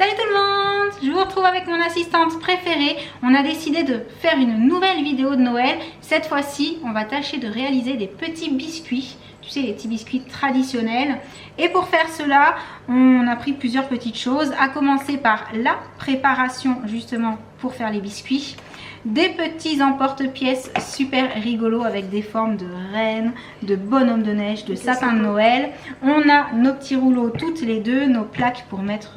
Salut tout le monde, je vous retrouve avec mon assistante préférée. On a décidé de faire une nouvelle vidéo de Noël. Cette fois-ci, on va tâcher de réaliser des petits biscuits. Tu sais, les petits biscuits traditionnels. Et pour faire cela, on a pris plusieurs petites choses. À commencer par la préparation justement pour faire les biscuits. Des petits emporte-pièces super rigolos avec des formes de rennes, de bonhommes de neige, de sapin de Noël. On a nos petits rouleaux toutes les deux, nos plaques pour mettre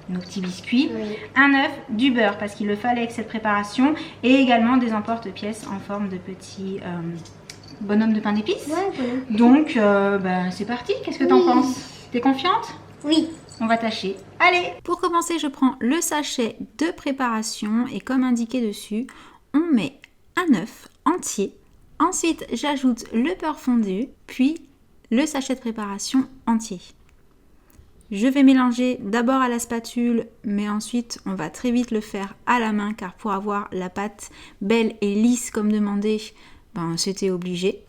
nos petits biscuits. Oui. Un œuf, du beurre parce qu'il le fallait avec cette préparation. Et également des emporte-pièces en forme de petits bonhommes de pain d'épices. Ouais, voilà. Donc c'est parti, qu'est-ce que t'en penses? T'es confiante? Oui. On va tâcher. Allez! Pour commencer, je prends le sachet de préparation et comme indiqué dessus, on met un œuf entier. Ensuite, j'ajoute le beurre fondu, puis le sachet de préparation entier. Je vais mélanger d'abord à la spatule, mais ensuite on va très vite le faire à la main car pour avoir la pâte belle et lisse comme demandé, c'était obligé.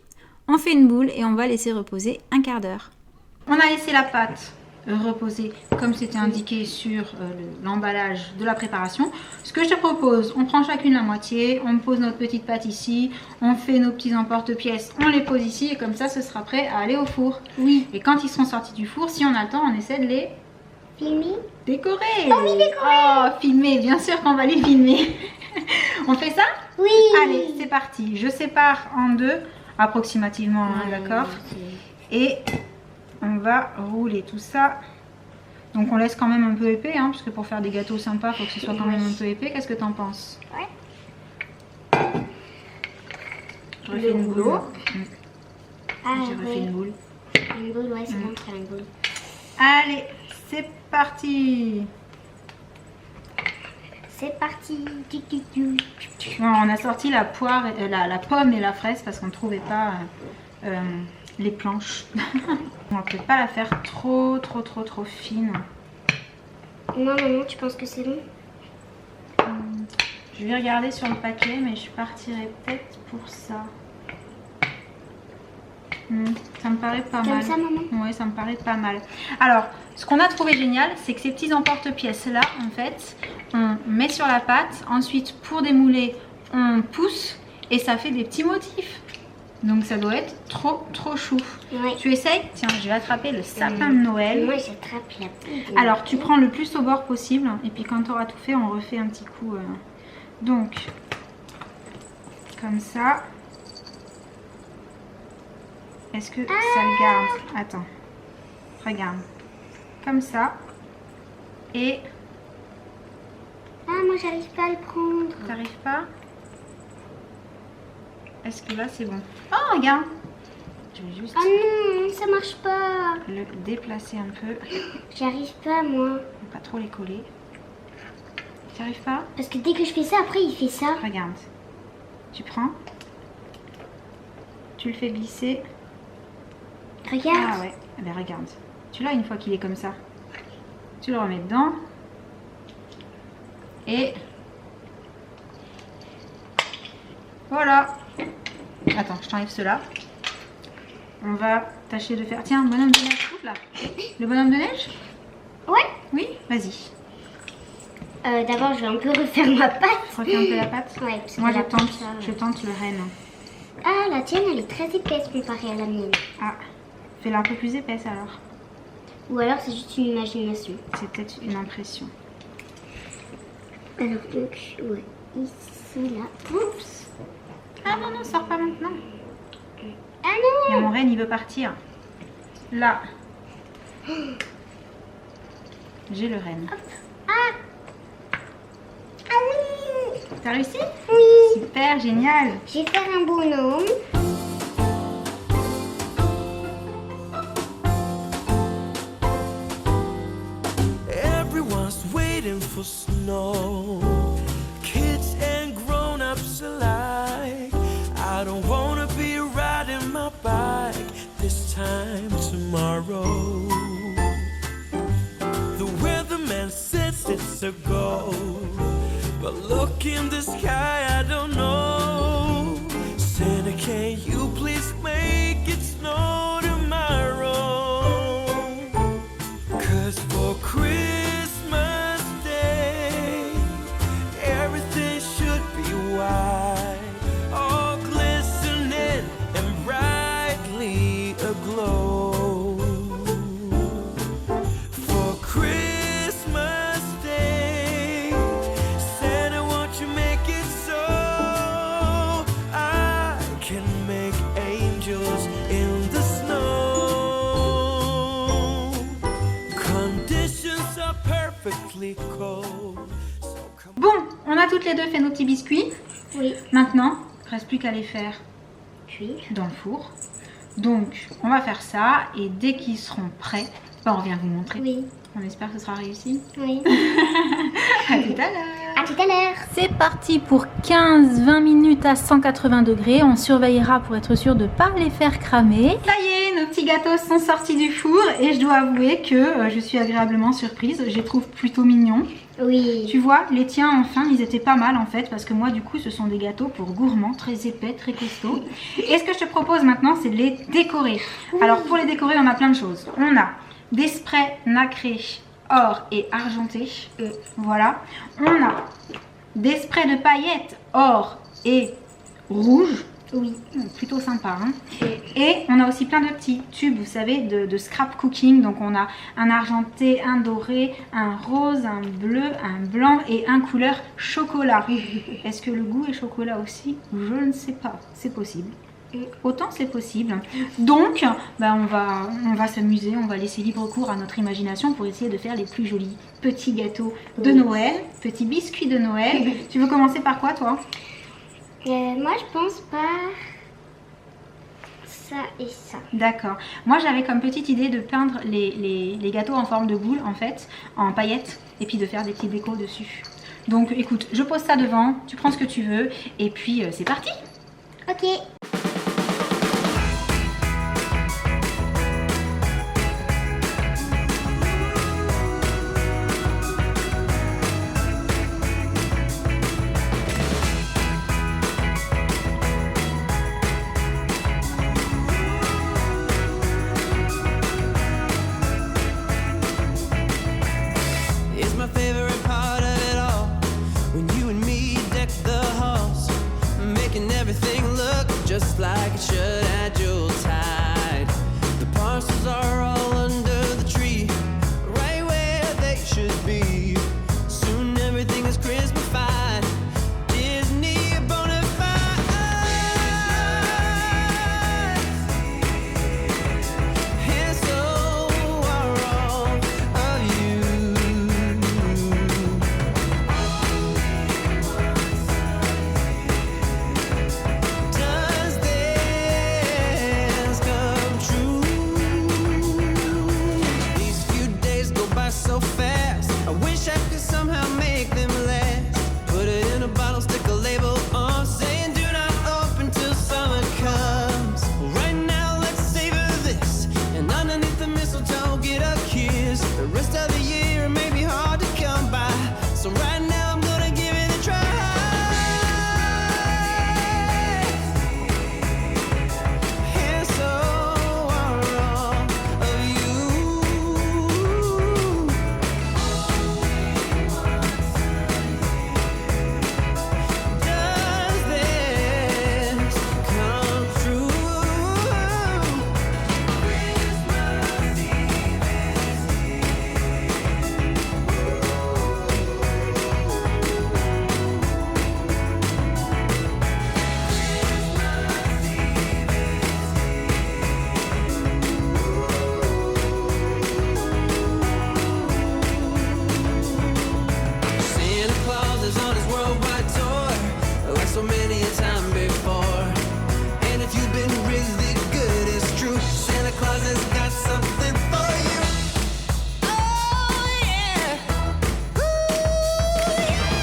On fait une boule et on va laisser reposer un quart d'heure. On a laissé la pâte reposer comme c'était indiqué sur l'emballage de la préparation. Ce que je te propose, on prend chacune la moitié, on pose notre petite pâte ici, on fait nos petits emporte-pièces, on les pose ici et comme ça ce sera prêt à aller au four. Oui. Et quand ils seront sortis du four, si on a le temps, on essaie de les filmer, décorer. Oh oui, décorer. Oh, filmer, bien sûr qu'on va les filmer. On fait ça? Oui. Allez, c'est parti. Je sépare en deux approximativement, d'accord? Et on va rouler tout ça. Donc on laisse quand même un peu épais, parce que pour faire des gâteaux sympas, il faut que ce soit quand même un peu épais. Qu'est-ce que tu en penses? Ouais. Je refais une boule. Je refais une boule. Une boule, ouais, c'est bon de faire une boule. Allez, c'est parti. C'est parti. Bon, on a sorti la poire, la pomme et la fraise parce qu'on ne trouvait pas les planches. On va peut-être pas la faire trop fine. Non, maman, tu penses que c'est bon? Je vais regarder sur le paquet, mais je partirai peut-être pour ça. Ça me paraît pas mal. Comme ça, maman? Oui, ça me paraît pas mal. Alors, ce qu'on a trouvé génial, c'est que ces petits emporte-pièces là, en fait, on met sur la pâte. Ensuite, pour démouler, on pousse et ça fait des petits motifs. Donc ça doit être trop chou. Oui. Tu essayes? Tiens, je vais attraper le sapin de Noël. Moi j'attrape la poudre. Alors tu prends le plus au bord possible et puis quand tu auras tout fait, on refait un petit coup. Donc, comme ça. Est-ce que ça le garde? Attends, regarde. Comme ça. Et... moi j'arrive pas à le prendre. T'arrives pas? Est-ce que là c'est bon? Oh regarde! Je vais juste... non, ça marche pas! Le déplacer un peu. J'y arrive pas moi. Pas trop les coller. Tu arrives pas? Parce que dès que je fais ça, après il fait ça. Regarde. Tu prends. Tu le fais glisser. Regarde! Ah ouais, ben regarde. Tu l'as une fois qu'il est comme ça. Tu le remets dedans. Et... voilà! Attends, je t'enlève cela. On va tâcher de faire... Tiens, bonhomme de neige, là. Le bonhomme de neige? Ouais. Oui, vas-y. D'abord, je vais un peu refaire ma pâte. Refaire un peu la pâte? Ouais. Moi, je tente le renne. Ah, la tienne, elle est très épaisse comparée à la mienne. Ah, fais-la un peu plus épaisse alors. Ou alors, c'est juste une imagination. C'est peut-être une impression. Alors, donc, ouais, ici, là. Oups! Ah non, sors pas maintenant. Ah non! Il y a mon renne, il veut partir. Là. J'ai le renne. Hop. Ah oui! T'as réussi? Oui! Super, génial! Je vais faire un bonhomme. Everyone's waiting for snow. Kids and grown-ups alike. I don't wanna be riding my bike this time tomorrow. The weatherman says it's a go, but look in the sky, I don't know. Santa, can you please make it snow tomorrow? 'Cause for Christmas Bon, on a toutes les deux fait nos petits biscuits. Oui. Maintenant, il ne reste plus qu'à les faire Cuire. dans le four. Donc, on va faire ça et dès qu'ils seront prêts, on revient vous montrer. Oui. On espère que ce sera réussi. Oui. À tout à l'heure. À tout à l'heure. C'est parti pour 15-20 minutes à 180 degrés. On surveillera pour être sûr de ne pas les faire cramer. Ça y est, nos petits gâteaux sont sortis du four et je dois avouer que je suis agréablement surprise. Je les trouve plutôt mignons. Oui. Tu vois, les tiens enfin, ils étaient pas mal en fait parce que moi du coup ce sont des gâteaux pour gourmands, très épais, très costauds. Et ce que je te propose maintenant c'est de les décorer. Alors pour les décorer on a plein de choses. On a des sprays nacrés or et argenté. Voilà. On a des sprays de paillettes or et rouge. Oui. Plutôt sympa. Hein. Et on a aussi plein de petits tubes, vous savez, de scrap cooking. Donc on a un argenté, un doré, un rose, un bleu, un blanc et un couleur chocolat. Est-ce que le goût est chocolat aussi? Je ne sais pas. C'est possible. Autant c'est possible. Donc on va s'amuser, on va laisser libre cours à notre imagination pour essayer de faire les plus jolis petits gâteaux de Noël, petits biscuits de Noël. Tu veux commencer par quoi toi? Moi je pense par ça et ça. D'accord. Moi j'avais comme petite idée de peindre les gâteaux en forme de boule en fait, en paillettes, et puis de faire des petits décos dessus. Donc écoute, je pose ça devant, tu prends ce que tu veux, et puis c'est parti. Ok. Just like it should at Yuletide. The parcels are all under the tree, right where they should be. Soon everything is Christmas-fied. Disney bona fide. And so are all of you. So fast, I wish I could somehow make them last. Put it in a bottle, stick a label on, saying do not open till summer comes. Right now let's savor this, and underneath the mistletoe get a kiss. The rest of the year may be hard to come by, so right now I'm gonna give it a try. And so are all of you. So many a time before, and if you've been really good, it's true. Santa Claus has got something for you. Oh yeah, ooh, yeah.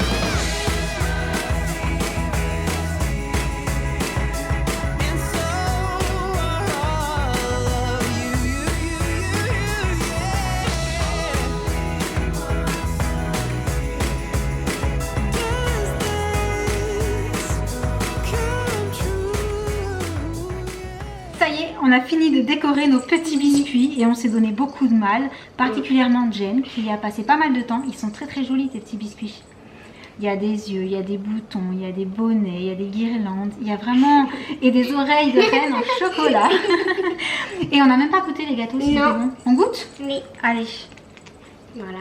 And so are all of you, Ça y est, on a fini de décorer nos petits biscuits et on s'est donné beaucoup de mal, particulièrement Jen qui y a passé pas mal de temps. Ils sont très très jolis tes petits biscuits. Il y a des yeux, il y a des boutons, il y a des bonnets, il y a des guirlandes, il y a vraiment... et des oreilles de reine en chocolat. Et on n'a même pas goûté les gâteaux, si c'est bon. On goûte? Oui. Allez. Voilà.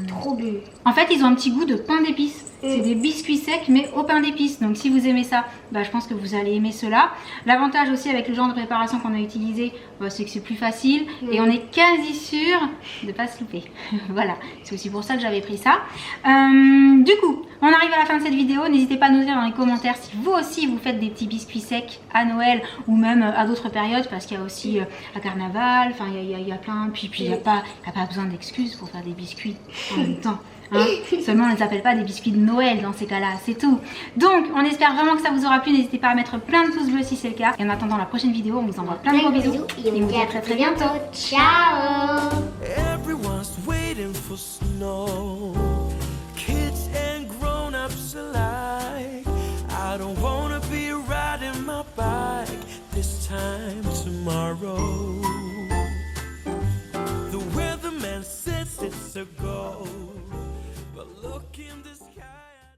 Trop bon. En fait, ils ont un petit goût de pain d'épices. C'est des biscuits secs mais au pain d'épices. Donc si vous aimez ça, bah, je pense que vous allez aimer cela. L'avantage aussi avec le genre de préparation qu'on a utilisé, bah, c'est que c'est plus facile et on est quasi sûr de ne pas se louper. Voilà, c'est aussi pour ça que j'avais pris ça. Du coup, on arrive à la fin de cette vidéo. N'hésitez pas à nous dire dans les commentaires si vous aussi vous faites des petits biscuits secs à Noël ou même à d'autres périodes, parce qu'il y a aussi à Carnaval, enfin il y a plein, puis il n'y a pas besoin d'excuses pour faire des biscuits en même temps. Hein, seulement on ne les appelle pas des biscuits de Noël dans ces cas-là, c'est tout. Donc on espère vraiment que ça vous aura plu. N'hésitez pas à mettre plein de pouces bleus si c'est le cas. Et en attendant la prochaine vidéo, on vous envoie plein de gros bisous. Et on vous dit à très bientôt. Ciao. Everyone's waiting for snow. Kids and grown-ups alike. I don't wanna be riding my bike this time tomorrow. The weatherman says it's a go.